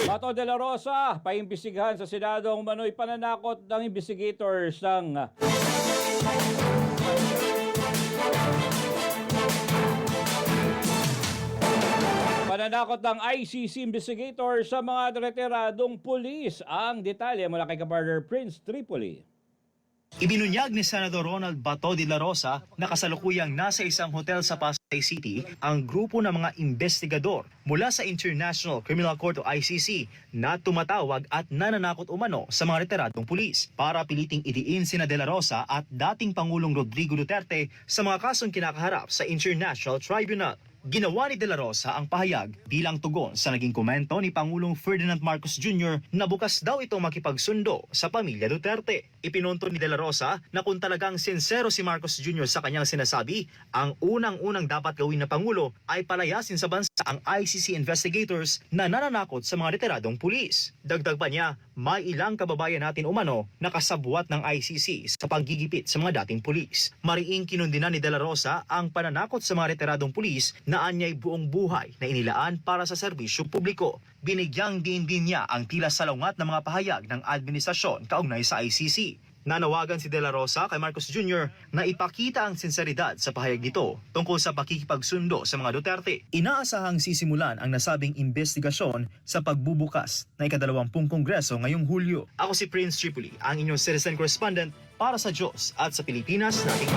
Bato de la Rosa, paimbestigahan sa Senado ang umano'y pananakot ng investigators ng ICC investigators sa mga retiradong pulis. Ang detalye mula kay kapartner Prince Tripoli. Ibinunyag ni Senador Ronald Bato de la Rosa na kasalukuyang nasa isang hotel sa Pasay City ang grupo ng mga investigador mula sa International Criminal Court o ICC na tumatawag at nananakot umano sa mga retiradong pulis para piliting idiin sina de la Rosa at dating Pangulong Rodrigo Duterte sa mga kasong kinakaharap sa International Tribunal. Ginawa ni De La Rosa ang pahayag bilang tugon sa naging komento ni Pangulong Ferdinand Marcos Jr. na bukas daw itong makipagsundo sa pamilya Duterte. Ipinunto ni De La Rosa na kung talagang sincero si Marcos Jr. sa kanyang sinasabi, ang unang-unang dapat gawin na Pangulo ay palayasin sa bansa ang ICC investigators na nananakot sa mga retiradong pulis. Dagdag pa niya, may ilang kababayan natin umano na kasabwat ng ICC sa paggigipit sa mga dating pulis. Mariing kinundina ni De La Rosa ang pananakot sa mga retiradong pulis na anyay buong buhay na inilaan para sa serbisyo publiko. Binigyang din niya ang tila salungat ng mga pahayag ng administrasyon kaugnay sa ICC. Nanawagan si De La Rosa kay Marcos Jr. na ipakita ang sinseridad sa pahayag nito tungkol sa pakikipagsundo sa mga Duterte. Inaasahang sisimulan ang nasabing investigasyon sa pagbubukas na ika-20 Kongreso ngayong Hulyo. Ako si Prince Tripoli, ang inyong citizen correspondent para sa Diyos at sa Pilipinas nating